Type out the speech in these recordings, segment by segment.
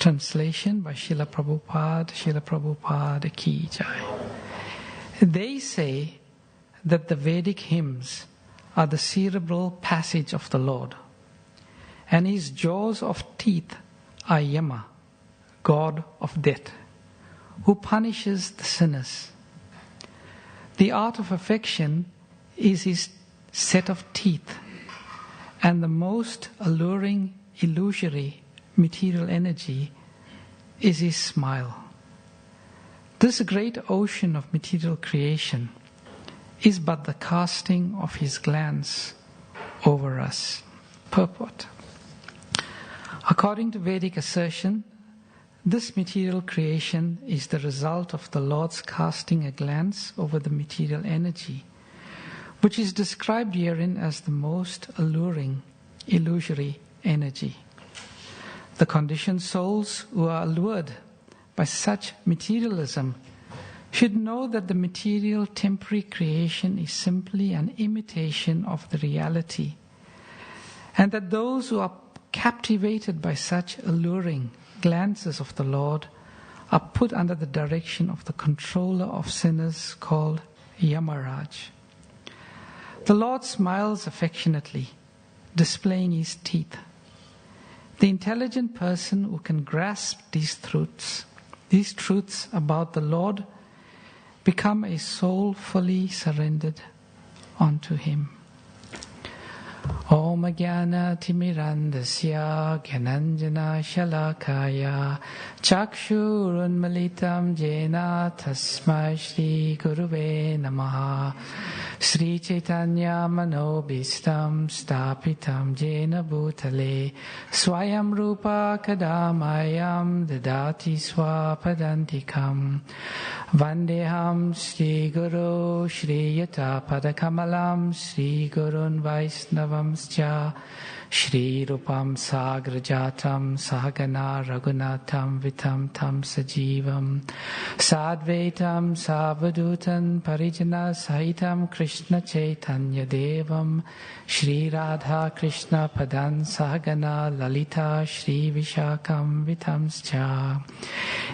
Translation by Srila Prabhupada Ki Jai. They say that the Vedic hymns are the cerebral passage of the Lord, and his jaws of teeth are Yama, god of death, who punishes the sinners. The art of affection is his set of teeth, and the most alluring, illusory material energy is his smile. This great ocean of material creation is but the casting of his glance over us. Purport. According to Vedic assertion, this material creation is the result of the Lord's casting a glance over the material energy, which is described herein as the most alluring, illusory energy. The conditioned souls who are allured by such materialism should know that the material temporary creation is simply an imitation of the reality, and that those who are captivated by such alluring glances of the Lord are put under the direction of the controller of sinners called Yamaraj. The Lord smiles affectionately, displaying his teeth. The intelligent person who can grasp these truths about the Lord, become a soul fully surrendered unto him. Om Jnana Timirandasya Gyananjana Shalakaya Chakshurunmalitam Jena Tasmai Shri Guruve Namaha Sri Chaitanya Manobhistam Stapitam Jena Bhutale Swayam Rupa Kadamayam Dadati Swapadantikam Vandeham Shri Guru Shri Yata Padakamalam Shri Gurun Vaisnavam Shri Rupam Sagrajatam Sahagana Raghunatham Vitam Tam Sajivam Sadvaitam Savadutan Parijana Sahitam Krishna Chaitanya Devam Shri Radha Krishna Padan Sahagana Lalita Shri Vishakam Vitam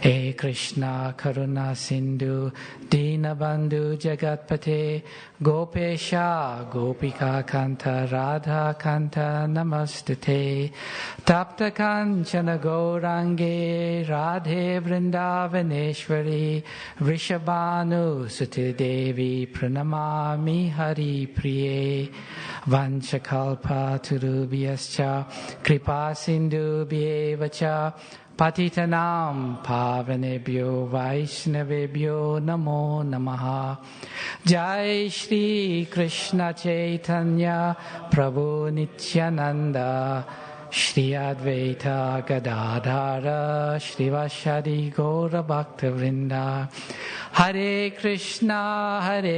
E Krishna Karuna Sindhu Dinabandhu Jagatpate Gopesha Gopika Kanta Radha Kanta Namastute Tapta Kanchana Gaurange Radhe Vrindavaneshwari Vrishabhanu Suti Devi Pranamami Hari Priye Vanchakalpa Turubhyascha Kripa Sindhu Bhyevacha Patitanam Pavanebhyo Vaishnavebhyo Namo Namaha Jai Shri Krishna Chaitanya Prabhu Nityananda Shri Advaita Gadadhara Shri Vashadi Gaura Bhakta Vrinda Hare Krishna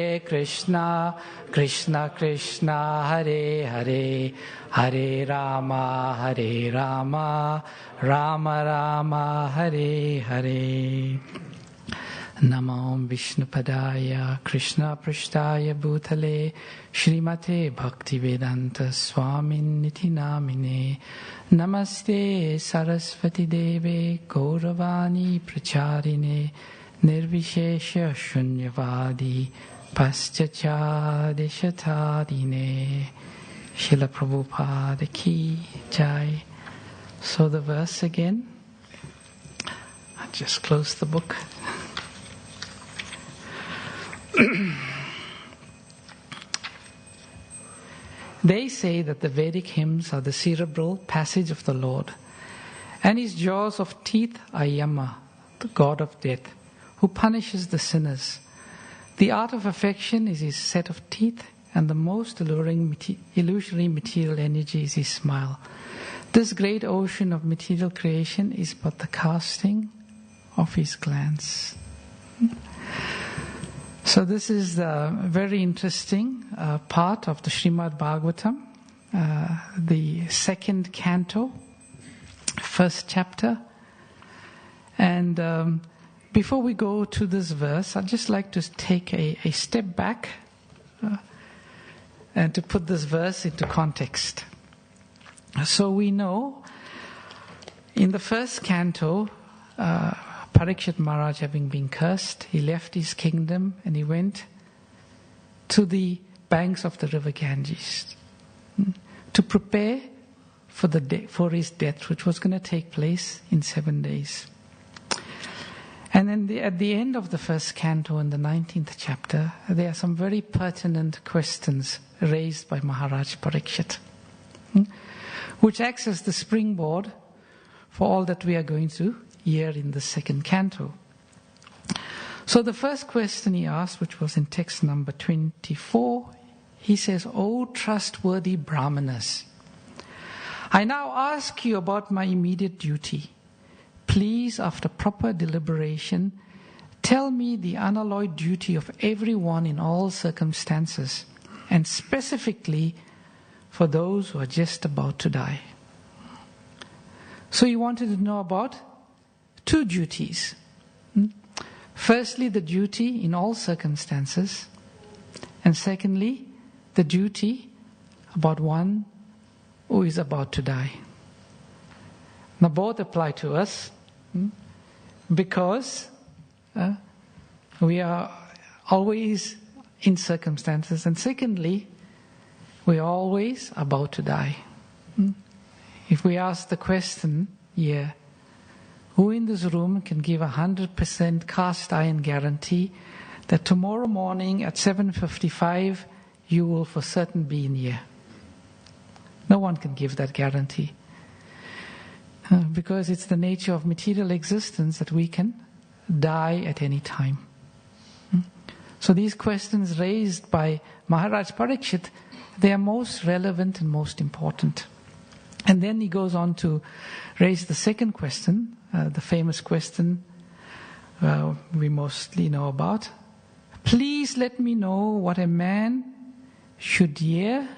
Krishna Krishna Hare Hare Hare Rama Rama Rama Hare Hare Namo Vishnupadaya Krishna Prishtaya Bhutale Shrimate Bhaktivedanta Swamin Niti Namine Namaste Saraswati Deve Gauravani Pracharine Nirvishesha Shunyavadi Paschacha Deshatadine Srila Prabhupada Ki Jai. So the verse again. I just close the book. They say that the Vedic hymns are the cerebral passage of the Lord, and his jaws of teeth are Yama, the god of death, who punishes the sinners. The art of affection is his set of teeth, and the most alluring illusory material energy is his smile. This great ocean of material creation is but the casting of his glance. So this is the very interesting part of the Srimad Bhagavatam, the second canto, first chapter. And before we go to this verse, I'd just like to take a step back and to put this verse into context. So we know, In the first canto, Parikshit Maharaj, having been cursed, he left his kingdom and he went to the banks of the river Ganges to prepare for his death, which was going to take place in 7 days. And then at the end of the first canto, in the 19th chapter, there are some very pertinent questions raised by Maharaj Parikshit, which acts as the springboard for all that we are going to hear in the second canto. So the first question he asked, which was in text number 24, he says, "O trustworthy Brahmanas, I now ask you about my immediate duty. Please, after proper deliberation, tell me the unalloyed duty of everyone in all circumstances, and specifically for those who are just about to die." So he wanted to know about two duties. Firstly, the duty in all circumstances, and secondly, the duty about one who is about to die. Now both apply to us because we are always in circumstances, and secondly, we are always about to die. If we ask the question here, who in this room can give 100% cast iron guarantee that tomorrow morning at 7:55 you will for certain be in here? No one can give that guarantee. Because it's the nature of material existence that we can die at any time. So these questions raised by Maharaj Parikshit, they are most relevant and most important. And then he goes on to raise the second question, the famous question we mostly know about. Please let me know what a man should hear,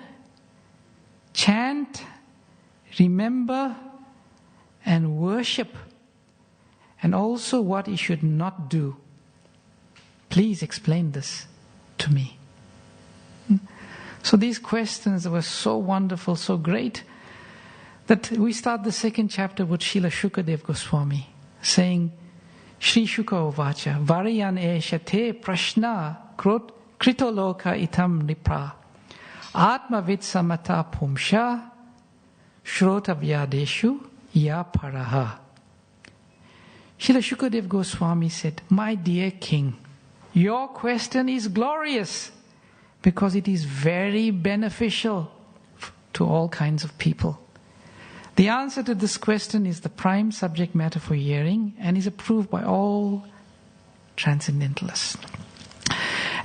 chant, remember, and worship, and also what he should not do. Please explain this to me. So these questions were so wonderful, so great, that we start the second chapter with Srila Shukadev Goswami saying, Shri Shuka Uvacha, Variyan esha te prashna kritoloka itam nipra, Atma vid samata pumsha, Shrota vyadeshu ya paraha. Srila Shukadev Goswami said, my dear king, your question is glorious because it is very beneficial to all kinds of people. The answer to this question is the prime subject matter for hearing and is approved by all transcendentalists.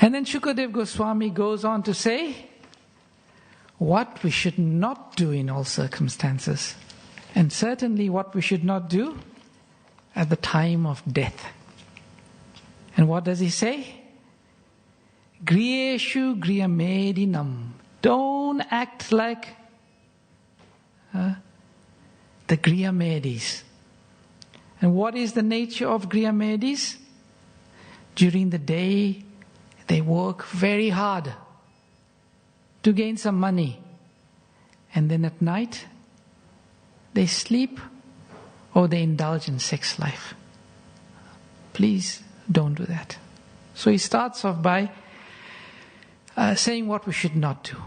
And then Shukadev Goswami goes on to say what we should not do in all circumstances, and certainly what we should not do at the time of death. And what does he say? Griyeshu griyamedinam. Don't act like the Griyamedis. And what is the nature of Griyamedis? During the day, they work very hard to gain some money. And then at night, they sleep or they indulge in sex life. Please don't do that. So he starts off by saying what we should not do.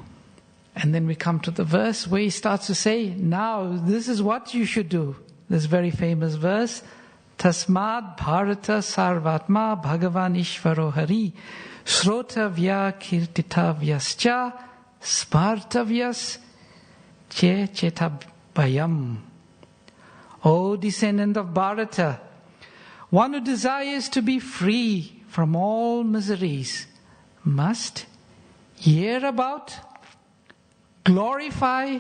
And then we come to the verse where he starts to say, now this is what you should do. This very famous verse, Tasmad Bharata Sarvatma Bhagavan Ishvaro Hari Srotavya Kirtitavyascha Spartavyas Che Chetabhayam. O descendant of Bharata, one who desires to be free from all miseries must hear about, glorify,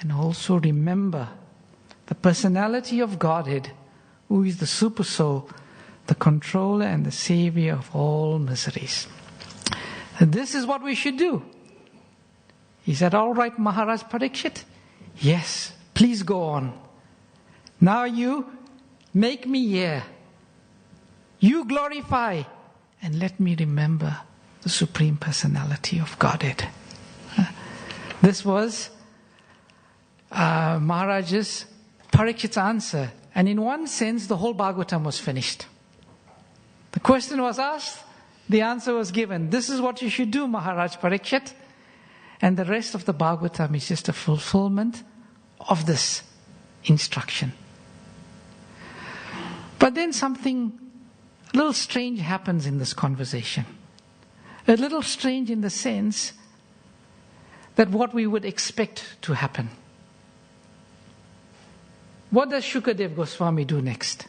and also remember the personality of Godhead, who is the super soul, the controller and the savior of all miseries. And this is what we should do. Is that all right, Maharaj Parikshit? Yes, please go on. Now you make me hear. You glorify and let me remember the Supreme Personality of Godhead. This was Maharaj's Parikshit's answer. And in one sense, the whole Bhagavatam was finished. The question was asked, the answer was given. This is what you should do, Maharaj Parikshit. And the rest of the Bhagavatam is just a fulfillment of this instruction. But then something a little strange happens in this conversation. A little strange in the sense that what we would expect to happen. What does Shukadev Goswami do next?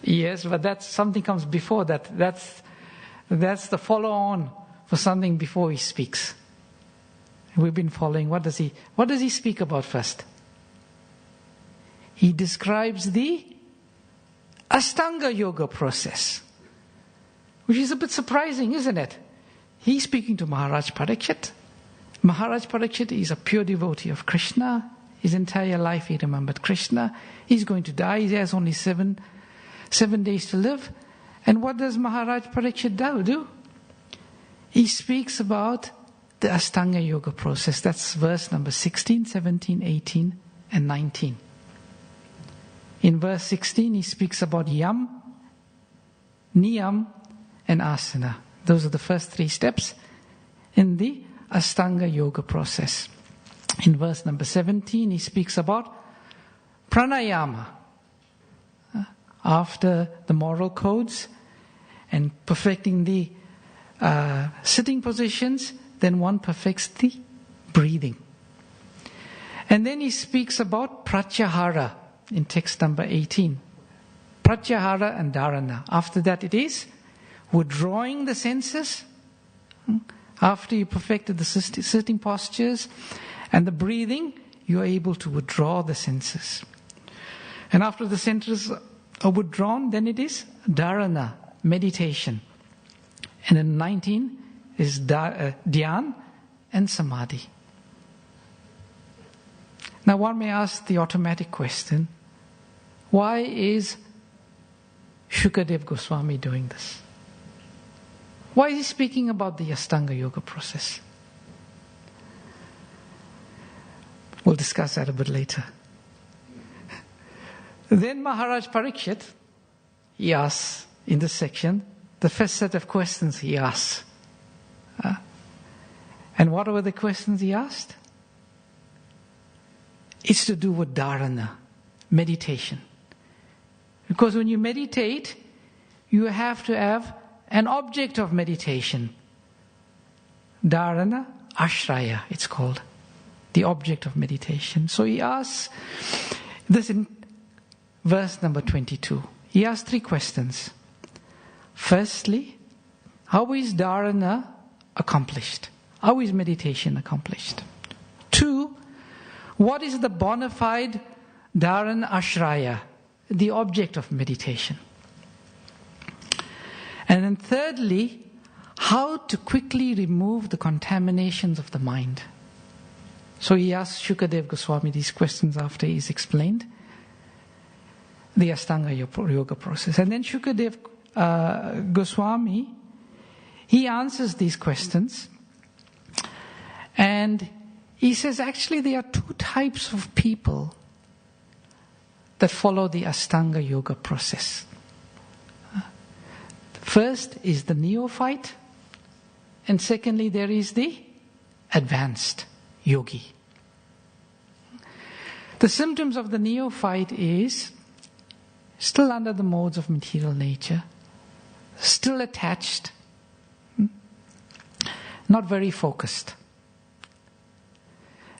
Yes, but that's something comes before that. That's the follow-on for something before he speaks. We've been following. What does he speak about first? He describes the Ashtanga Yoga process, which is a bit surprising, isn't it? He's speaking to Maharaj Parikshit. Maharaj Parikshit is a pure devotee of Krishna. His entire life he remembered Krishna. He's going to die. He has only seven days to live. And what does Maharaj Parikshit do? He speaks about the Ashtanga Yoga process. That's verse number 16, 17, 18 and 19. In verse 16 he speaks about Yam, Niyam and Asana. Those are the first three steps in the Ashtanga Yoga process. In verse number 17 he speaks about Pranayama. After the moral codes and perfecting the sitting positions, then one perfects the breathing. And then he speaks about Pratyahara in text number 18. Pratyahara and Dharana. After that it is withdrawing the senses. After you perfected the sitting postures and the breathing, you are able to withdraw the senses. And after the senses are withdrawn, then it is Dharana, meditation. And then 19 is Dhyan and Samadhi. Now one may ask the automatic question, why is Shukadev Goswami doing this? Why is he speaking about the Ashtanga Yoga process? We'll discuss that a bit later. Then Maharaj Parikshit, he asks in this section, the first set of questions he asks. And what were the questions he asked? It's to do with dharana, meditation. Because when you meditate, you have to have an object of meditation. Dharana, ashraya, it's called. The object of meditation. So he asks this in verse number 22. He asks three questions. Firstly, how is dharana accomplished? How is meditation accomplished? 2, what is the bona fide dharana ashraya, the object of meditation? And then thirdly, how to quickly remove the contaminations of the mind. So he asks Shukadev Goswami these questions after he's explained the Ashtanga Yoga process. And then Shukadev Goswami, he answers these questions. And he says actually there are two types of people that follow the Ashtanga Yoga process. First is the neophyte, and secondly there is the advanced yogi. The symptoms of the neophyte is still under the modes of material nature, still attached, not very focused.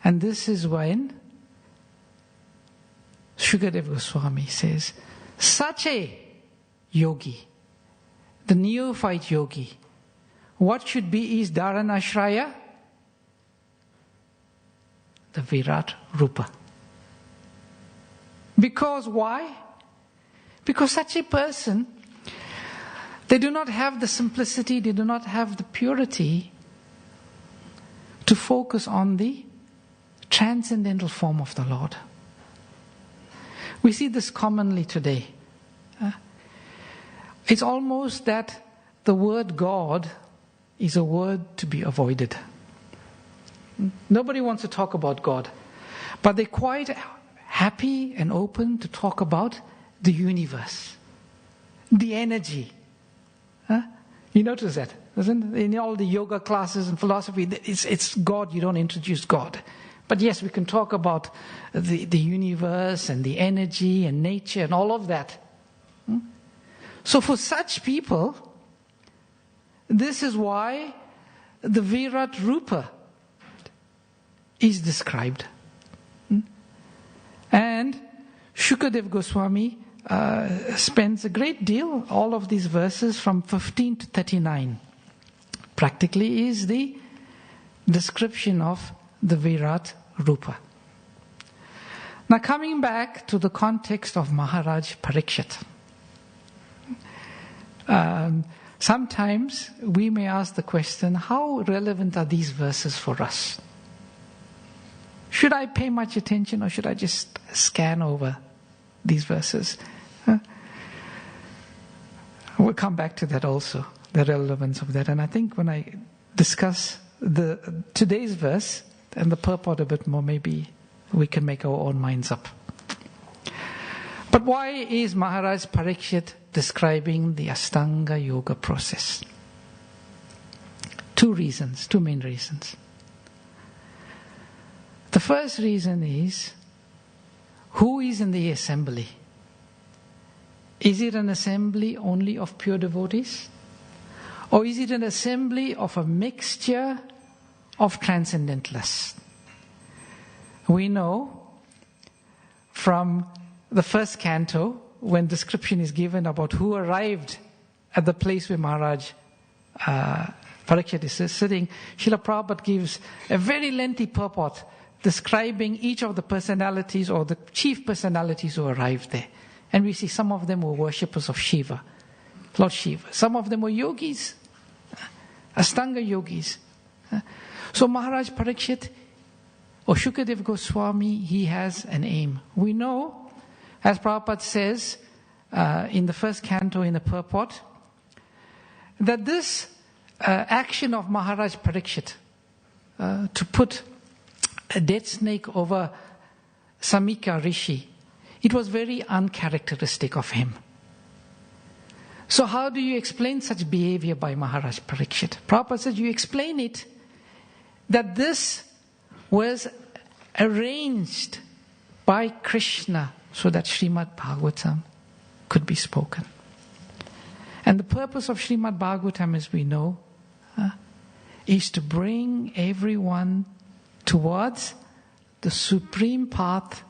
And this is when Shukadev Goswami says, such a yogi, the neophyte yogi, what should be is dharana ashraya? The Virat Rupa. Because why? Because such a person, they do not have the simplicity, they do not have the purity to focus on the transcendental form of the Lord. We see this commonly today. It's almost that the word God is a word to be avoided. Nobody wants to talk about God. But they're quite happy and open to talk about the universe, the energy. You notice that, isn't it? In all the yoga classes and philosophy, it's God, you don't introduce God. But yes, we can talk about the universe and the energy and nature and all of that. So for such people, this is why the Virat Rupa is described. And Shukadev Goswami spends a great deal, all of these verses from 15 to 39, practically is the description of the Virat Rupa. Now coming back to the context of Maharaj Parikshit. Sometimes we may ask the question, how relevant are these verses for us? Should I pay much attention or should I just scan over these verses? We'll come back to that also, the relevance of that. And I think when I discuss today's verse and the purport a bit more, maybe we can make our own minds up. But why is Maharaj Parikshit describing the Ashtanga Yoga process? Two main reasons. The first reason is, who is in the assembly? Is it an assembly only of pure devotees? Or is it an assembly of a mixture of transcendentalists? We know from the first canto, when description is given about who arrived at the place where Maharaj Parikshit is sitting, Srila Prabhupada gives a very lengthy purport describing each of the personalities or the chief personalities who arrived there. And we see some of them were worshippers of Shiva, Lord Shiva. Some of them were yogis, Ashtanga yogis. So Maharaj Parikshit or Shukadev Goswami, he has an aim. We know, as Prabhupada says in the first canto in the purport, that this action of Maharaj Parikshit to put a dead snake over Samika Rishi, it was very uncharacteristic of him. So how do you explain such behavior by Maharaj Parikshit? Prabhupada said, you explain it that this was arranged by Krishna so that Srimad Bhagavatam could be spoken. And the purpose of Srimad Bhagavatam, as we know, is to bring everyone towards the supreme path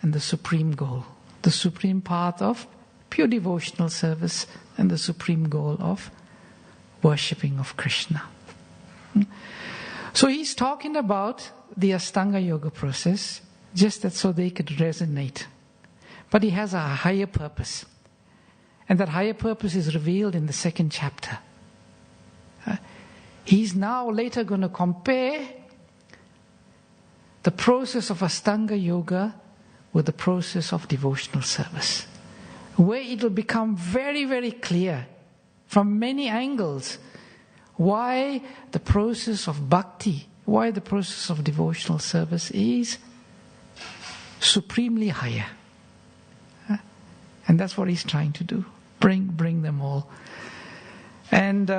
and the supreme goal. The supreme path of pure devotional service and the supreme goal of worshipping of Krishna. So he's talking about the Ashtanga Yoga process, just that so they could resonate. But he has a higher purpose. And that higher purpose is revealed in the second chapter. He's now later going to compare the process of Ashtanga Yoga with the process of devotional service, where it will become very, very clear from many angles why the process of bhakti, why the process of devotional service is supremely higher. And that's what he's trying to do, bring them all. And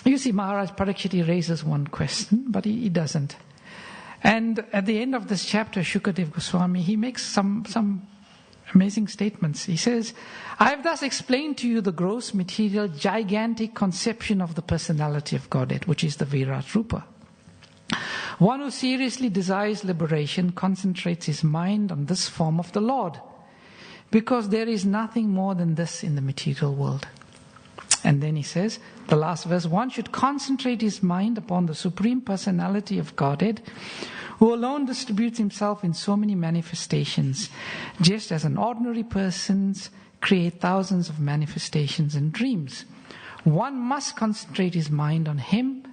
you see, Maharaj Parikshit raises one question, but he doesn't. And at the end of this chapter, Shukadev Goswami, he makes some amazing statements. He says, I have thus explained to you the gross material, gigantic conception of the personality of Godhead, which is the Virat Rupa. One who seriously desires liberation concentrates his mind on this form of the Lord, because there is nothing more than this in the material world. And then he says, the last verse, one should concentrate his mind upon the Supreme Personality of Godhead, who alone distributes himself in so many manifestations, just as an ordinary person's create thousands of manifestations and dreams. One must concentrate his mind on him,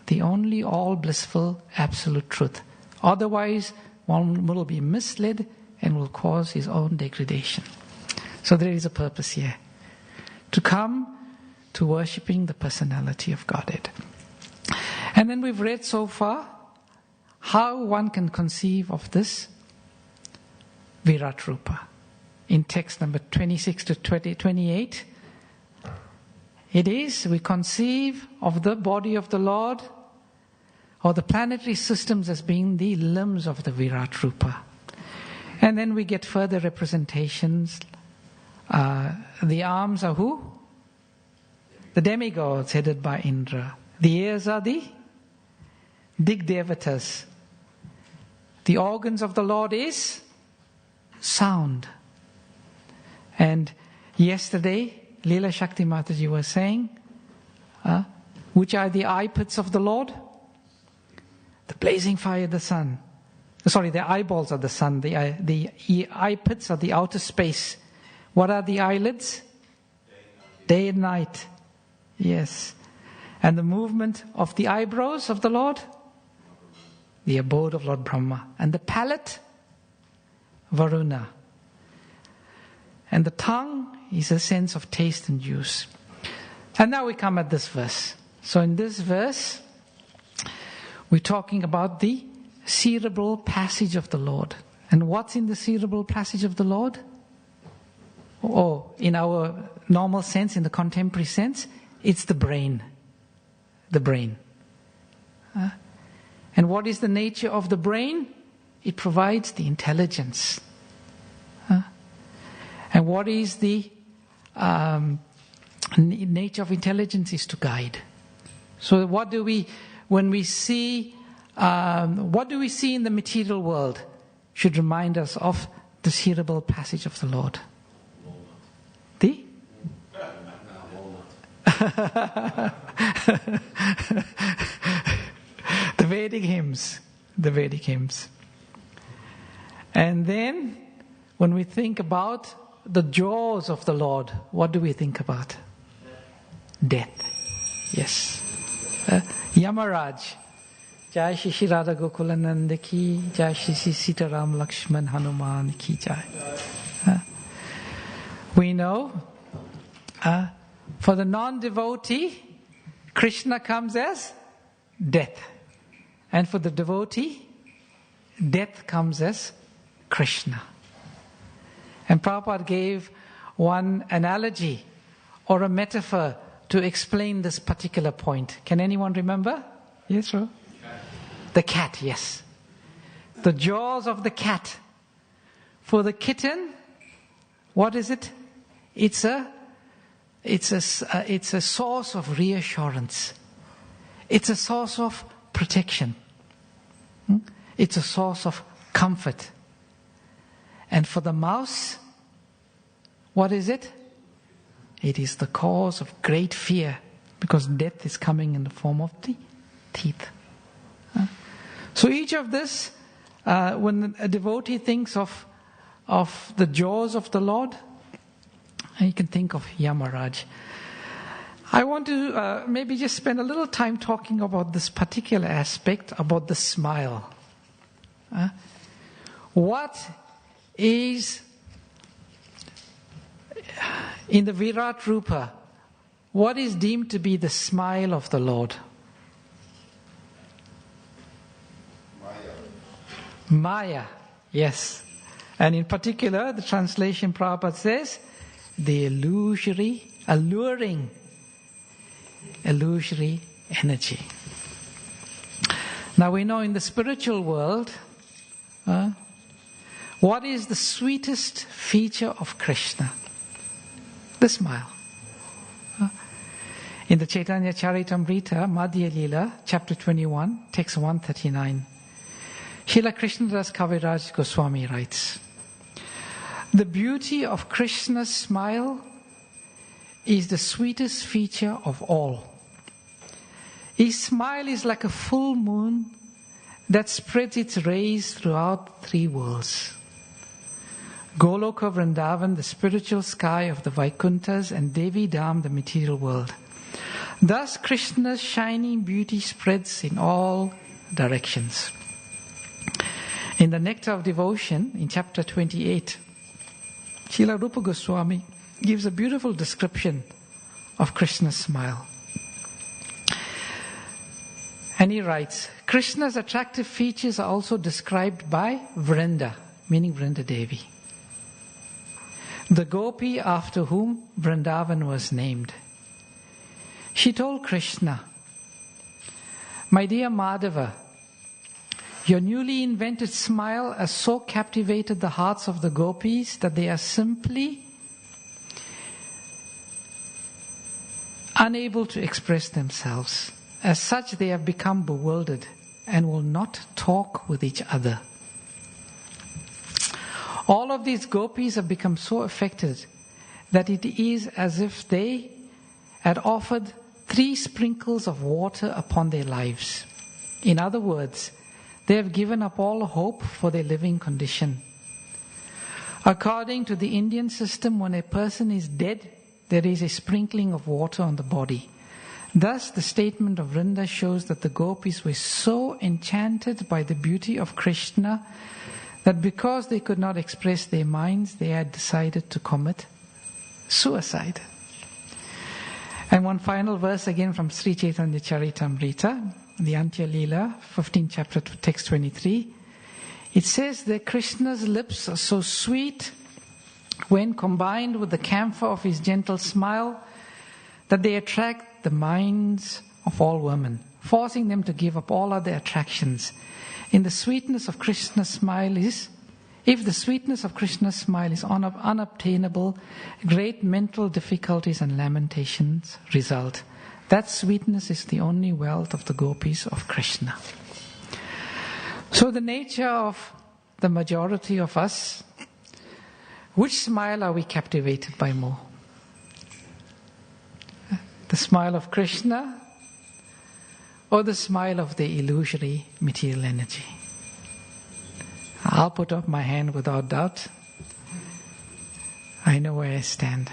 the only all blissful absolute truth. Otherwise, one will be misled and will cause his own degradation. So there is a purpose here, to come to worshipping the personality of Godhead. And then we've read so far how one can conceive of this Virat Rupa. In text number 26 to 28, it is, we conceive of the body of the Lord or the planetary systems as being the limbs of the Virat Rupa. And then we get further representations. The arms are who? The demigods headed by Indra. The ears are the Digdevatas. The organs of the Lord is sound. And yesterday, Leela Shakti Mataji was saying, which are the eye pits of the Lord? The blazing fire of the sun. Sorry, the eyeballs of the sun. The eye pits are the outer space. What are the eyelids? Day and night. Yes. And the movement of the eyebrows of the Lord? The abode of Lord Brahma. And the palate? Varuna. And the tongue is a sense of taste and use. And now we come at this verse. So in this verse, we're talking about the cerebral passage of the Lord. And what's in the cerebral passage of the Lord? Oh, in our normal sense, in the contemporary sense, it's the brain. The brain. And what is the nature of the brain? It provides the intelligence. And what is the nature of intelligence is to guide. So what do we see in the material world should remind us of the cerebral passage of the Lord? The? The Vedic hymns. The Vedic hymns. And then when we think about the jaws of the Lord, what do we think about? Death. Yes. Yamaraj. Jai Shri Radha Gokulananda ki, Jai Shri Sitaram Lakshman Hanuman ki Jai. We know, for the non-devotee, Krishna comes as death. And for the devotee, death comes as Krishna. And Prabhupada gave one analogy or a metaphor to explain this particular point. Can anyone remember? Yes, sir. The cat, yes. The jaws of the cat. For the kitten, what is it? It's a source of reassurance. It's a source of protection. It's a source of comfort. And for the mouse, what is it? It is the cause of great fear, because death is coming in the form of the teeth. So each of this, when a devotee thinks of the jaws of the Lord, you can think of Yamaraj. I want to maybe just spend a little time talking about this particular aspect, about the smile. What is, in the Virat Rupa, what is deemed to be the smile of the Lord? Maya, yes. And in particular, the translation Prabhupada says, the alluring energy. Now we know in the spiritual world, what is the sweetest feature of Krishna? The smile. In the Chaitanya Charitamrita, Madhya Lila, chapter 21, text 139, Srila Krishnadas Kaviraj Goswami writes, the beauty of Krishna's smile is the sweetest feature of all. His smile is like a full moon that spreads its rays throughout three worlds. Goloka Vrindavan, the spiritual sky of the Vaikunthas, and Devi Dham, the material world. Thus Krishna's shining beauty spreads in all directions. In the Nectar of Devotion, in chapter 28, Srila Rupa Goswami gives a beautiful description of Krishna's smile. And he writes, Krishna's attractive features are also described by Vrinda, meaning Vrinda Devi, the gopi after whom Vrindavan was named. She told Krishna, "My dear Madhava, your newly invented smile has so captivated the hearts of the gopis that they are simply unable to express themselves. As such, they have become bewildered and will not talk with each other." All of these gopis have become so affected that it is as if they had offered 3 sprinkles of water upon their lives. In other words, they have given up all hope for their living condition. According to the Indian system, when a person is dead, there is a sprinkling of water on the body. Thus, the statement of Vrinda shows that the gopis were so enchanted by the beauty of Krishna that because they could not express their minds, they had decided to commit suicide. And one final verse again from Sri Chaitanya Charitamrita, the Antya Leela, 15th chapter, text 23. It says that Krishna's lips are so sweet when combined with the camphor of his gentle smile that they attract the minds of all women, forcing them to give up all other attractions. If the sweetness of Krishna's smile is unobtainable, great mental difficulties and lamentations result. That sweetness is the only wealth of the gopis of Krishna. So the nature of the majority of us, which smile are we captivated by more? The smile of Krishna or the smile of the illusory material energy? I'll put up my hand without doubt. I know where I stand.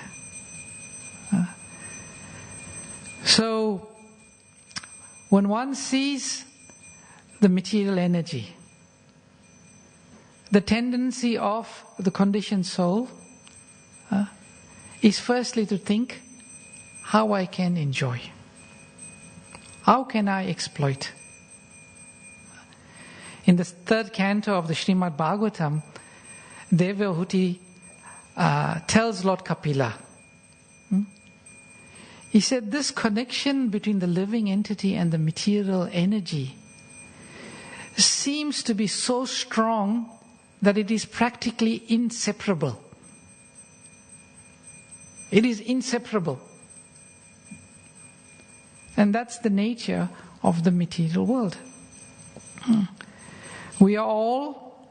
So, when one sees the material energy, the tendency of the conditioned soul is firstly to think how I can enjoy. How can I exploit? In the 3rd canto of the Srimad Bhagavatam, Devahuti tells Lord Kapila, he said, this connection between the living entity and the material energy seems to be so strong that it is practically inseparable. It is inseparable. And that's the nature of the material world. We are all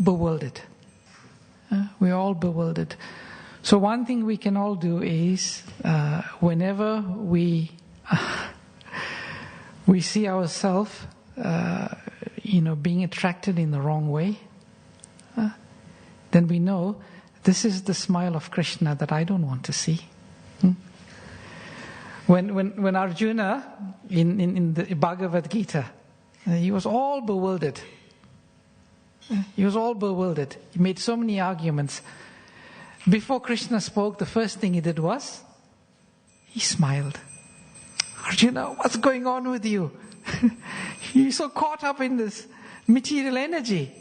bewildered. We are all bewildered. So one thing we can all do is, whenever we see ourselves, being attracted in the wrong way, then we know this is the smile of Krishna that I don't want to see. When Arjuna in the Bhagavad Gita, he was all bewildered. He was all bewildered. He made so many arguments. Before Krishna spoke, the first thing he did was, he smiled. Arjuna, what's going on with you? You're so caught up in this material energy.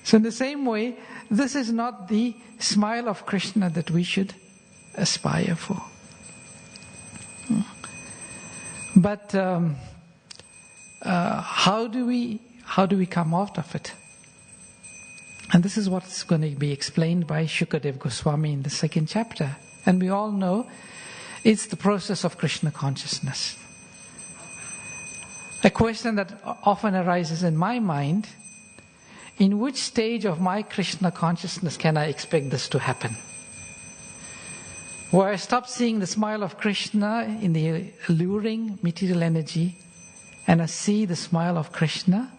So in the same way, this is not the smile of Krishna that we should aspire for. But how do we come out of it? And this is what's going to be explained by Shukadev Goswami in the 2nd chapter. And we all know it's the process of Krishna consciousness. A question that often arises in my mind, in which stage of my Krishna consciousness can I expect this to happen? Where I stop seeing the smile of Krishna in the alluring material energy and I see the smile of Krishna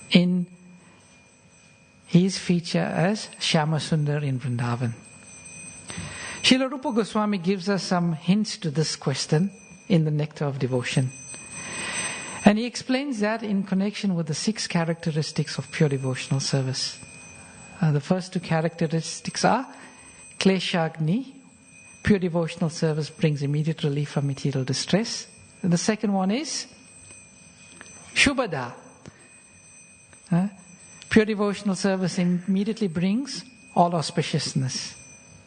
in his feature as Shyama Sundar in Vrindavan. Srila Rupa Goswami gives us some hints to this question in the Nectar of Devotion. And he explains that in connection with the 6 characteristics of pure devotional service. The first 2 characteristics are Kleshagni, pure devotional service brings immediate relief from material distress. And the second one is Shubhada. Pure devotional service immediately brings all auspiciousness.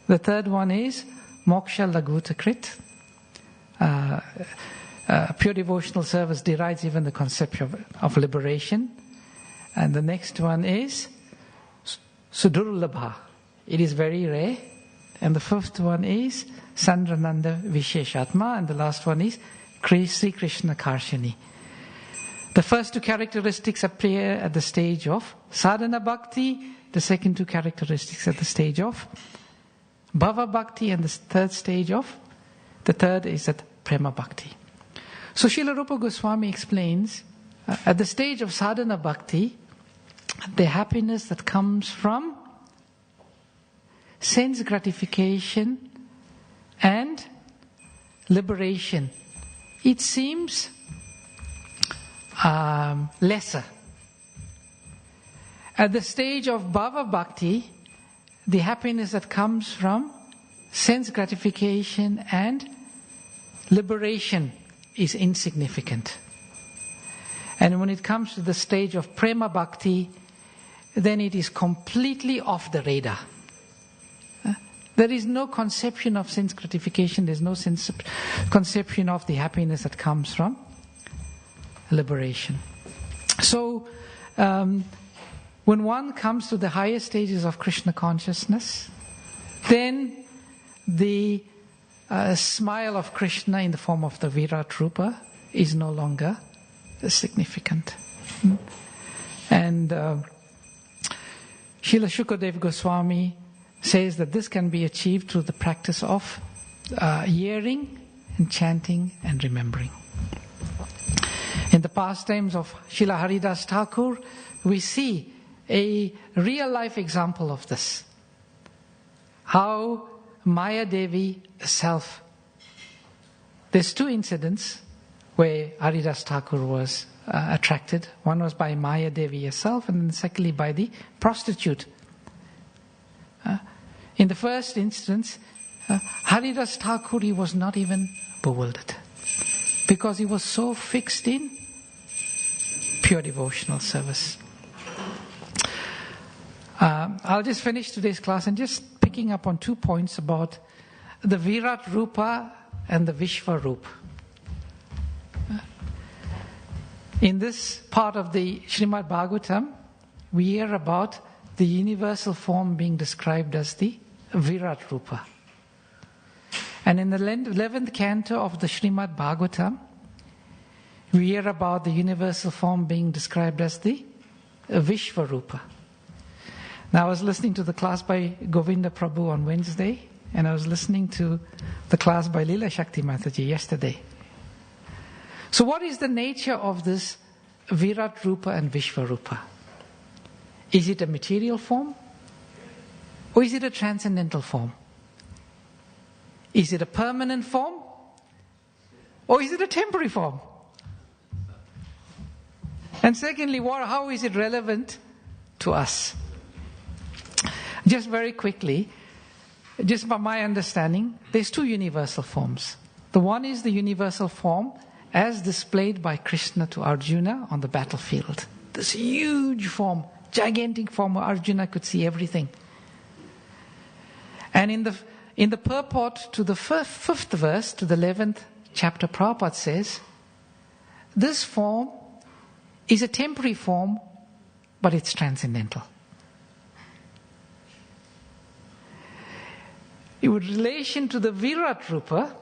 The third one is Moksha Laguta Krit. Pure devotional service derides even the concept of liberation. And the next one is Sudurlabha. It is very rare. And the fifth one is Sandrananda Visheshatma. And the last one is Sri Krishna Karshani. The first two characteristics appear at the stage of sadhana bhakti. The second two characteristics at the stage of bhava bhakti. And the third is at prema bhakti. So Srila Rupa Goswami explains, at the stage of sadhana bhakti, the happiness that comes from sense gratification and liberation, it seems lesser. At the stage of bhava bhakti, the happiness that comes from sense gratification and liberation is insignificant. And when it comes to the stage of prema bhakti, then it is completely off the radar. There is no conception of sense gratification. There's no conception of the happiness that comes from liberation. So, when one comes to the higher stages of Krishna consciousness, then the smile of Krishna in the form of the Virat Rupa is no longer significant. And Srila Shukadev Goswami says that this can be achieved through the practice of hearing and chanting and remembering. In the pastimes of Srila Haridas Thakur, we see a real life example of this. How Maya Devi herself, there's two incidents where Haridas Thakur was attracted. One was by Maya Devi herself, and then secondly by the prostitute. In the first instance, Haridas Thakur, he was not even bewildered, because he was so fixed in pure devotional service. I'll just finish today's class and just picking up on 2 points about the Virat Rupa and the Vishwa Rupa. In this part of the Srimad Bhagavatam, we hear about the universal form being described as the Virat Rupa. And in the 11th canto of the Srimad Bhagavatam, we hear about the universal form being described as the Vishwa Rupa. Now, I was listening to the class by Govinda Prabhu on Wednesday, and I was listening to the class by Leela Shakti Mataji yesterday. So what is the nature of this Virat Rupa and Vishwa Rupa? Is it a material form? Or is it a transcendental form? Is it a permanent form? Or is it a temporary form? And secondly, how is it relevant to us? Just very quickly, just by my understanding, there's two universal forms. The one is the universal form as displayed by Krishna to Arjuna on the battlefield. This huge form, gigantic form where Arjuna could see everything. And in the purport to the fifth verse, to the 11th chapter, Prabhupada says, this form is a temporary form, but it's transcendental. In relation to the Virat Rupa,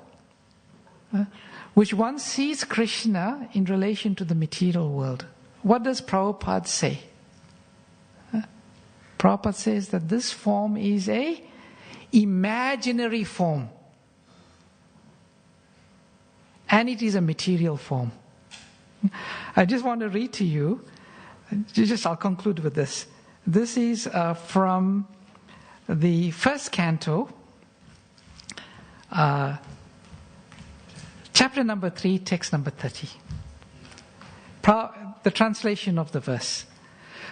which one sees Krishna in relation to the material world, what does Prabhupada say? Prabhupada says that this form is a imaginary form. And it is a material form. I just want to read to you, I'll conclude with this. This is from the first canto, chapter number 3, text number 30. The translation of the verse.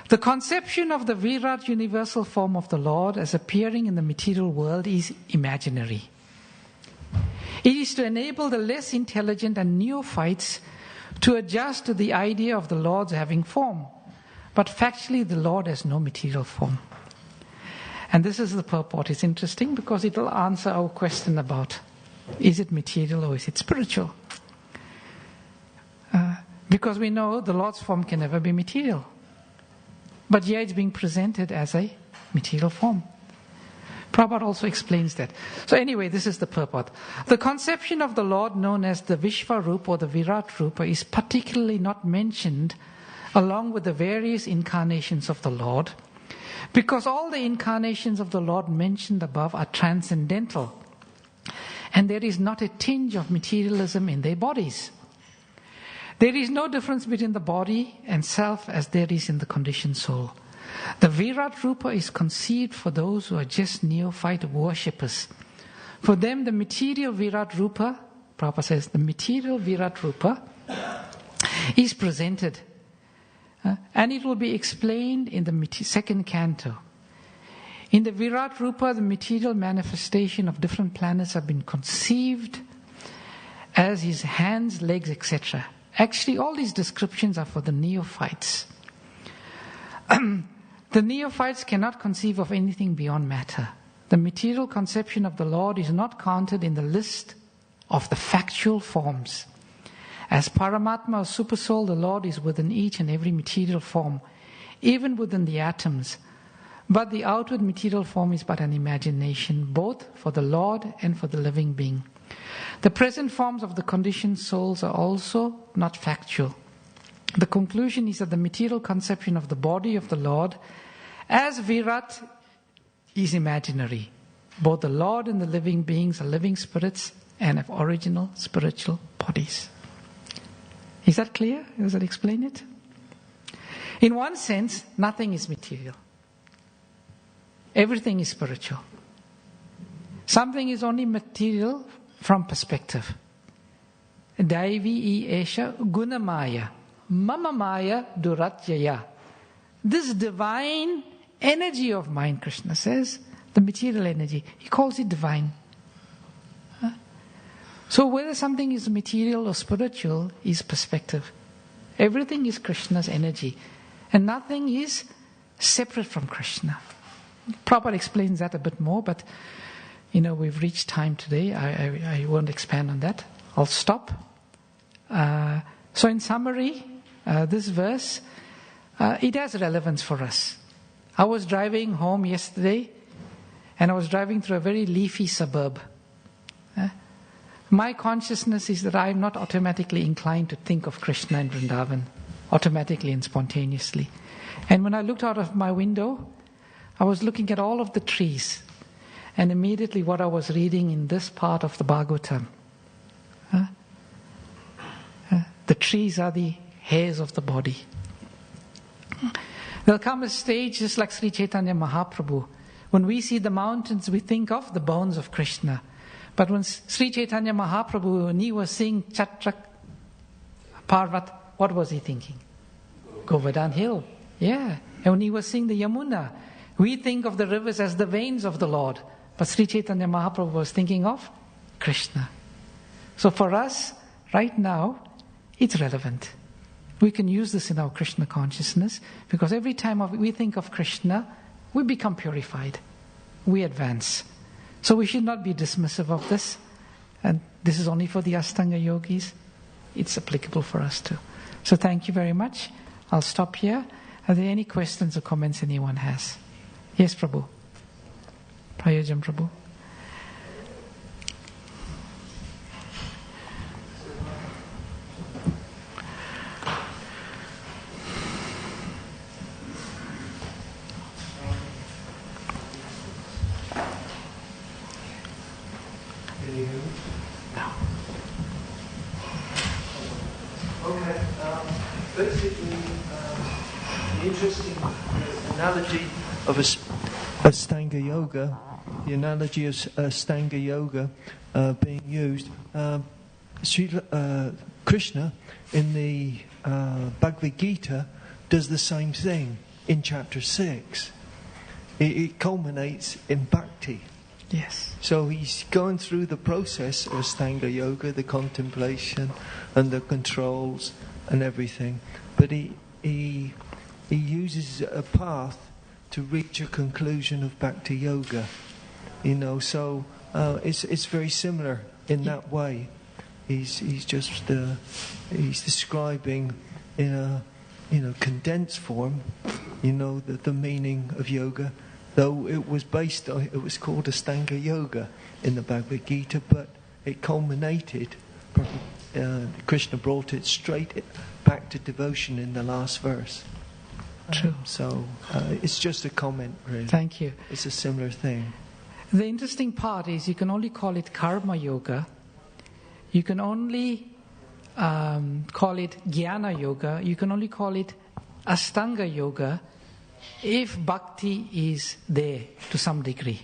The conception of the Virat universal form of the Lord as appearing in the material world is imaginary. It is to enable the less intelligent and neophytes to adjust to the idea of the Lord's having form. But factually, the Lord has no material form. And this is the purport. It's interesting because it will answer our question about, is it material or is it spiritual? Because we know the Lord's form can never be material. But here it's being presented as a material form. Prabhupada also explains that. So anyway, this is the purport. The conception of the Lord known as the Vishvarupa or the Virat Rupa is particularly not mentioned along with the various incarnations of the Lord, because all the incarnations of the Lord mentioned above are transcendental, and there is not a tinge of materialism in their bodies. There is no difference between the body and self as there is in the conditioned soul. The Virat Rupa is conceived for those who are just neophyte worshippers. For them, the material Virat Rupa, Prabhupada says, the material Virat Rupa is presented. And it will be explained in the second canto. In the Virat Rupa, the material manifestation of different planets have been conceived as his hands, legs, etc. Actually, all these descriptions are for the neophytes. The neophytes cannot conceive of anything beyond matter. The material conception of the Lord is not counted in the list of the factual forms. As Paramatma or Supersoul, the Lord is within each and every material form, even within the atoms. But the outward material form is but an imagination, both for the Lord and for the living being. The present forms of the conditioned souls are also not factual. The conclusion is that the material conception of the body of the Lord as Virat is imaginary. Both the Lord and the living beings are living spirits and have original spiritual bodies. Is that clear? Does that explain it? In one sense, nothing is material. Everything is spiritual. Something is only material from perspective. Daivi esha gunamaya, mama maya duratyaya. This divine energy of mind, Krishna says, the material energy, he calls it divine. So whether something is material or spiritual is perspective. Everything is Krishna's energy. And nothing is separate from Krishna. Prabhupada explains that a bit more, but we've reached time today. I won't expand on that. I'll stop. So in summary, this verse, it has relevance for us. I was driving home yesterday, and I was driving through a very leafy suburb. My consciousness is that I am not automatically inclined to think of Krishna and Vrindavan, automatically and spontaneously. And when I looked out of my window, I was looking at all of the trees, and immediately what I was reading in this part of the Bhagavatam. The trees are the hairs of the body. There'll come a stage just like Sri Chaitanya Mahaprabhu. When we see the mountains, we think of the bones of Krishna. But when Sri Chaitanya Mahaprabhu, when he was seeing Chhatrak Parvat, what was he thinking? Govardhan Hill. Yeah. And when he was seeing the Yamuna, we think of the rivers as the veins of the Lord. But Sri Chaitanya Mahaprabhu was thinking of Krishna. So for us, right now, it's relevant. We can use this in our Krishna consciousness, because every time we think of Krishna, we become purified. We advance. So we should not be dismissive of this. And this is only for the Ashtanga yogis. It's applicable for us too. So thank you very much. I'll stop here. Are there any questions or comments anyone has? Yes, Prabhu. Prayojan Prabhu. Basically, the interesting analogy of Ashtanga Yoga, the analogy of Ashtanga Yoga being used, Krishna in the Bhagavad Gita does the same thing in chapter 6. It culminates in bhakti. Yes. So he's going through the process of Ashtanga Yoga, the contemplation and the controls and everything. But he uses a path to reach a conclusion of Bhakti Yoga. So it's very similar in that way. He's describing in a condensed form, the meaning of yoga. Though it was called Ashtanga Yoga in the Bhagavad Gita, but it culminated. Krishna brought it straight back to devotion in the last verse. True. It's just a comment, really. Thank you. It's a similar thing. The interesting part is you can only call it karma yoga. You can only call it jnana yoga. You can only call it ashtanga yoga if bhakti is there to some degree.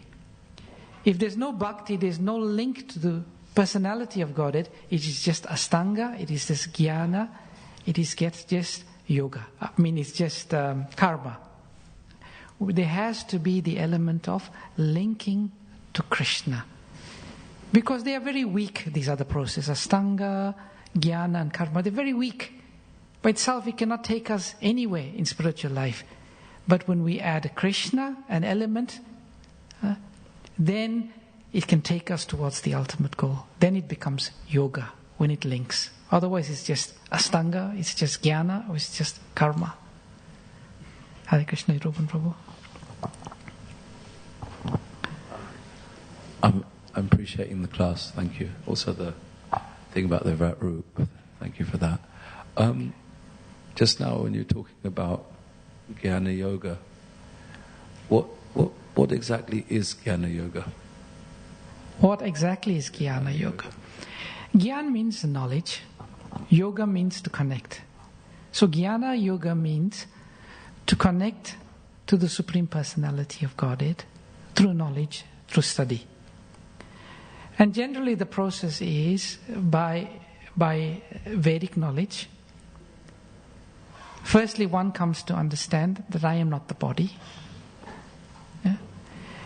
If there's no bhakti, there's no link to the personality of Godhead. It is just ashtanga, it is just jnana, it is just yoga. It's just karma. There has to be the element of linking to Krishna. Because they are very weak, these other processes. Ashtanga, jnana and karma, they're very weak. By itself, it cannot take us anywhere in spiritual life. But when we add Krishna, an element, then it can take us towards the ultimate goal. Then it becomes yoga, when it links. Otherwise, it's just ashtanga, it's just jnana, or it's just karma. Hare Krishna, Rupan Prabhu. I'm appreciating the class, thank you. Also the thing about the Vrat Roop, thank you for that. Just now when you're talking about Jnana Yoga, what exactly is Jnana Yoga? What exactly is Jnana Yoga? Jnana means knowledge. Yoga means to connect. So Jnana Yoga means to connect to the Supreme Personality of Godhead through knowledge, through study. And generally the process is by Vedic knowledge. Firstly, one comes to understand that I am not the body. Yeah?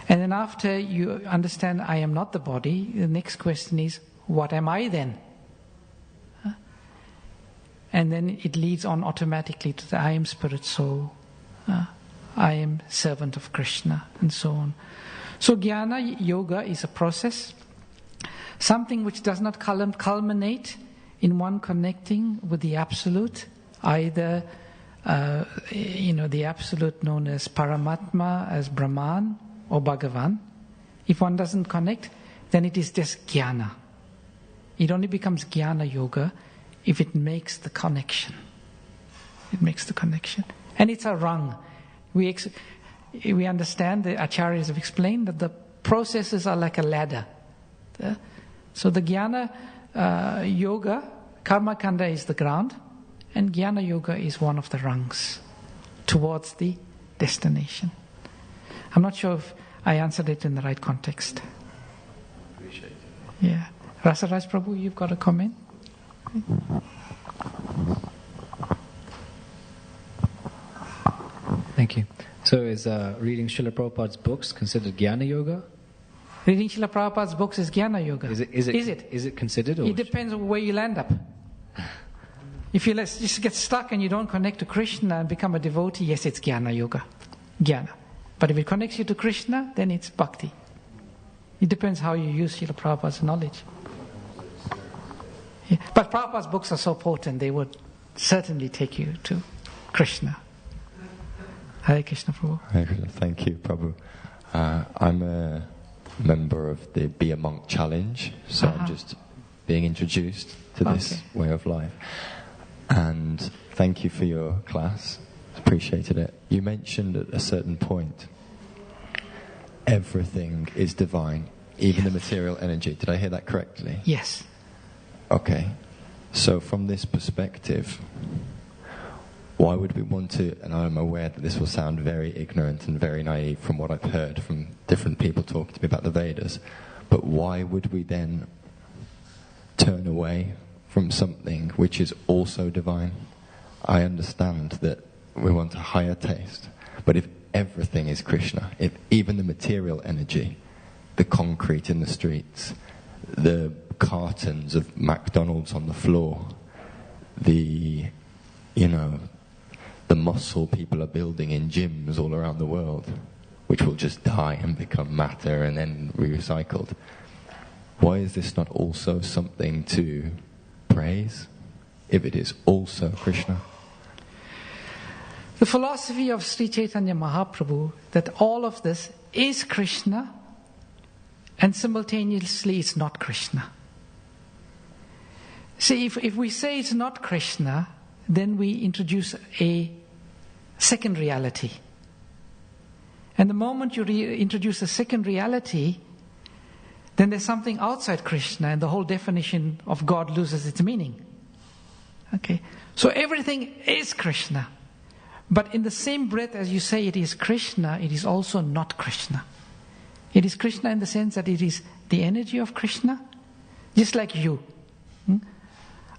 And then after you understand I am not the body, the next question is, what am I then? And then it leads on automatically to the I am spirit soul, I am servant of Krishna, and so on. So Jnana Yoga is a process, something which does not culminate in one connecting with the Absolute, either the Absolute known as Paramatma, as Brahman or Bhagavan. If one doesn't connect, then it is just Jnana. It only becomes Jnana Yoga if it makes the connection. It makes the connection. And it's a rung. We understand, the acharyas have explained that the processes are like a ladder. So the Jnana Yoga, Karma Kanda is the ground, and Jnana Yoga is one of the rungs towards the destination. I'm not sure if I answered it in the right context. Appreciate it. Yeah. Rasaraj Prabhu, you've got a comment? Thank you. So is reading Srila Prabhupada's books considered Jnana Yoga? Reading Srila Prabhupada's books is Jnana Yoga. Is it considered? Or It depends on where you land up. If you just get stuck and you don't connect to Krishna and become a devotee, yes, it's Jnana Yoga. Jnana. But if it connects you to Krishna, then it's Bhakti. It depends how you use Srila Prabhupada's knowledge. Yeah. But Prabhupada's books are so potent, they would certainly take you to Krishna. Hare Krishna, Prabhu. Hare Krishna. Thank you, Prabhu. I'm a member of the Be a Monk Challenge, so I'm just being introduced to this way of life. And thank you for your class. Appreciated it. You mentioned at a certain point, everything is divine, even the material energy. Did I hear that correctly? Yes. Okay. So from this perspective, why would we want to, and I'm aware that this will sound very ignorant and very naive from what I've heard from different people talking to me about the Vedas, but why would we then turn away from something which is also divine? I understand that we want a higher taste, but if everything is Krishna, if even the material energy the concrete in the streets, the cartons of McDonald's on the floor, the muscle people are building in gyms all around the world, which will just die and become matter and then recycled. Why is this not also something to praise, if it is also Krishna? The philosophy of Sri Chaitanya Mahaprabhu, that all of this is Krishna and simultaneously it's not Krishna. See, if we say it's not Krishna, then we introduce a second reality. And the moment you introduce a second reality, then there's something outside Krishna and the whole definition of God loses its meaning. Okay? So everything is Krishna. But in the same breath as you say it is Krishna, it is also not Krishna. It is Krishna in the sense that it is the energy of Krishna, just like you.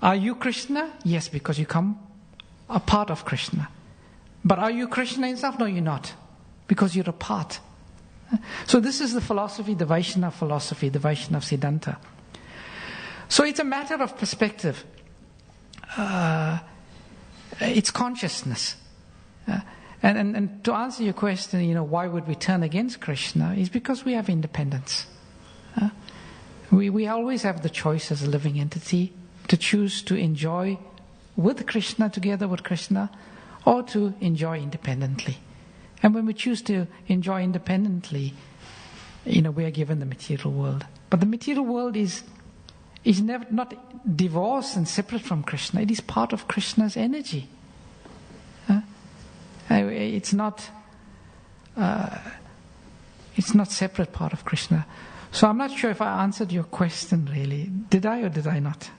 Are you Krishna? Yes, because you come a part of Krishna. But are you Krishna himself? No, you're not, because you're a part. So this is the philosophy, the Vaishnava philosophy, the Vaishnava Siddhanta. So it's a matter of perspective. It's consciousness. And to answer your question, why would we turn against Krishna, is because we have independence. We always have the choice as a living entity to choose to enjoy with Krishna, together with Krishna, or to enjoy independently. And when we choose to enjoy independently, we are given the material world. But the material world is never not divorced and separate from Krishna. It is part of Krishna's energy. It's not separate part of Krishna. So I'm not sure if I answered your question really. Did I or did I not?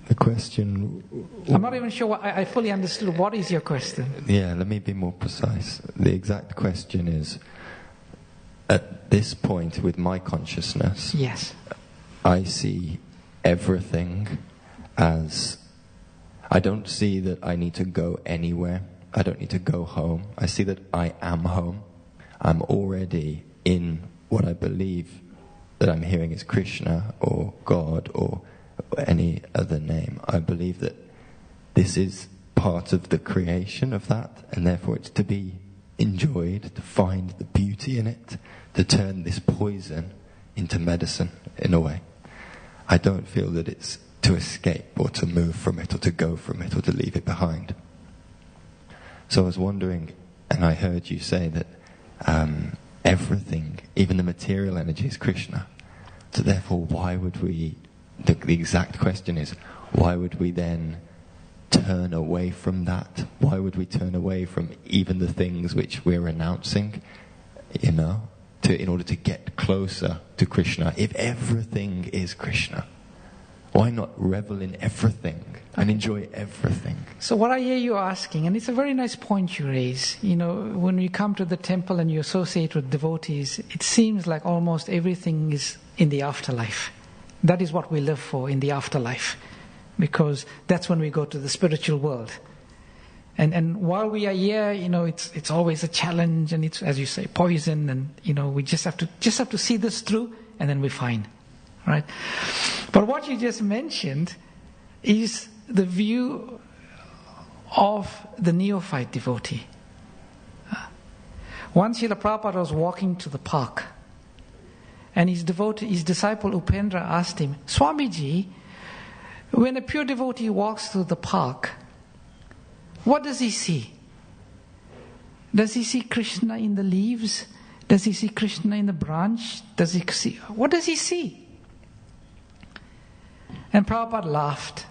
The question... I'm not even sure I fully understood. What is your question? Yeah, let me be more precise. The exact question is, at this point with my consciousness, yes, I see everything as... I don't see that I need to go anywhere. I don't need to go home. I see that I am home. I'm already in what I believe that I'm hearing is Krishna or God or any other name. I believe that this is part of the creation of that, and therefore it's to be enjoyed, to find the beauty in it, to turn this poison into medicine in a way. I don't feel that it's to escape or to move from it or to go from it or to leave it behind. So I was wondering, and I heard you say that everything, even the material energy, is Krishna. So therefore, why would we... The exact question is, why would we then turn away from that? Why would we turn away from even the things which we're renouncing, in order to get closer to Krishna? If everything is Krishna, why not revel in everything and enjoy everything? So what I hear you asking, and it's a very nice point you raise, when you come to the temple and you associate with devotees, it seems like almost everything is in the afterlife. That is what we live for, in the afterlife, because that's when we go to the spiritual world. And while we are here, it's always a challenge, and it's, as you say, poison, and we just have to see this through, and then we're fine, right? But what you just mentioned is the view of the neophyte devotee. Once Srila Prabhupada was walking to the park, and his disciple Upendra asked him, Swamiji, when a pure devotee walks through the park, what does he see? Does he see Krishna in the leaves? Does he see Krishna in the branch? What does he see? And Prabhupada laughed.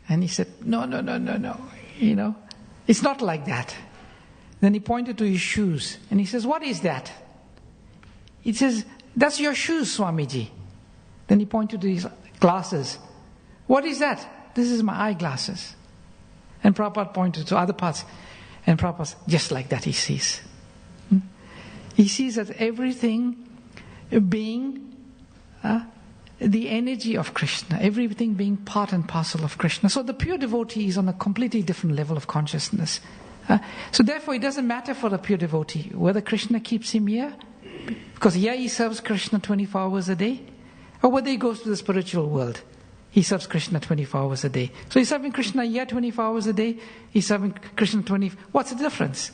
And he said, no. It's not like that. Then he pointed to his shoes. And he says, what is that? He says, that's your shoes, Swamiji. Then he pointed to his glasses. What is that? This is my eyeglasses. And Prabhupada pointed to other parts. And Prabhupada, just like that he sees. He sees that everything being the energy of Krishna, everything being part and parcel of Krishna. So the pure devotee is on a completely different level of consciousness. So therefore it doesn't matter for the pure devotee whether Krishna keeps him here Because here he serves Krishna 24 hours a day. Or whether he goes to the spiritual world, he serves Krishna 24 hours a day. So he's serving Krishna here 24 hours a day, he's serving Krishna 20... What's the difference?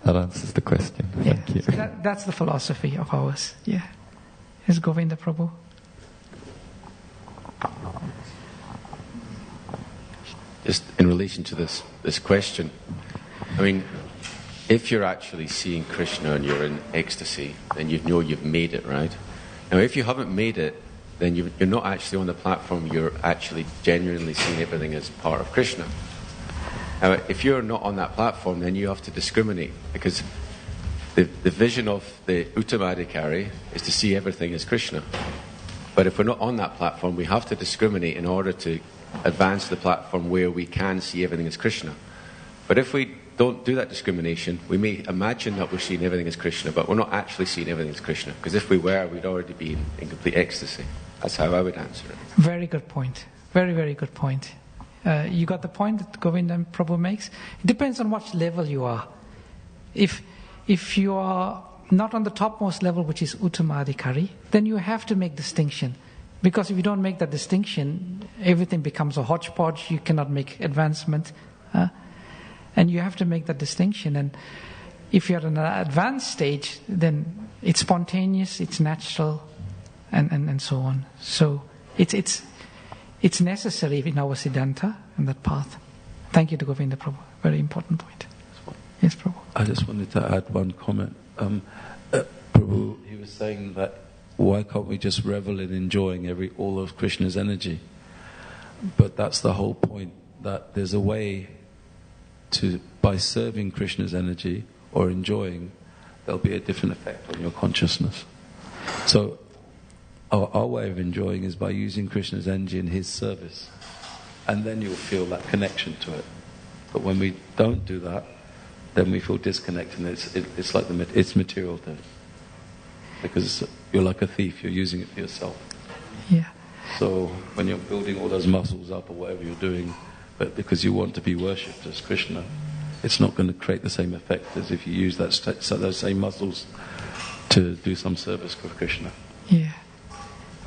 That answers the question. Thank you. So that's the philosophy of ours. Yeah. Is Govinda Prabhu. Just in relation to this question, I mean, if you're actually seeing Krishna and you're in ecstasy, then you know you've made it, right? Now, if you haven't made it, then you're not actually on the platform, you're actually genuinely seeing everything as part of Krishna. Now, if you're not on that platform, then you have to discriminate, because the vision of the Uttamadhikari is to see everything as Krishna. But if we're not on that platform, we have to discriminate in order to advance the platform where we can see everything as Krishna. But if we don't do that discrimination, we may imagine that we're seeing everything as Krishna, but we're not actually seeing everything as Krishna, because if we were, we'd already be in complete ecstasy. That's how I would answer it. Very good point. Very, very good point. You got the point that Govinda Prabhu makes? It depends on what level you are. If you are not on the topmost level, which is Uttamadhikari, then you have to make distinction. Because if you don't make that distinction, everything becomes a hodgepodge, you cannot make advancement. And you have to make that distinction. And if you're at an advanced stage, then it's spontaneous, it's natural, and so on. So it's necessary in our Siddhanta and that path. Thank you to Govinda Prabhu. Very important point. Yes, Prabhu. I just wanted to add one comment. Prabhu, he was saying that why can't we just revel in enjoying all of Krishna's energy? But that's the whole point, that there's a way to, by serving Krishna's energy or enjoying, there'll be a different effect on your consciousness. So our way of enjoying is by using Krishna's energy in his service, and then you'll feel that connection to it. But when we don't do that, then we feel disconnected, and it's like it's material to it. Because you're like a thief, you're using it for yourself. Yeah. So when you're building all those muscles up or whatever you're doing, but because you want to be worshipped as Krishna, it's not going to create the same effect as if you use those same muscles to do some service for Krishna. Yeah.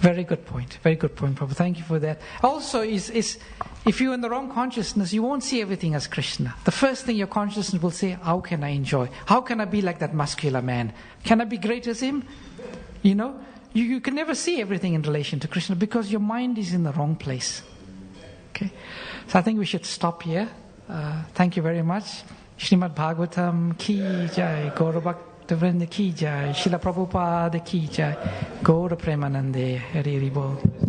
Very good point. Very good point, Prabhu. Thank you for that. Also, if you're in the wrong consciousness, you won't see everything as Krishna. The first thing your consciousness will say, how can I enjoy? How can I be like that muscular man? Can I be great as him? You know, you can never see everything in relation to Krishna because your mind is in the wrong place. Okay, so I think we should stop here. Thank you very much. Srimad Bhagavatam ki jai, Gaura Bhakta Vrinda ki jai, Srila Prabhupada ki jai, Gaura Premanande, Hari Hari Bol.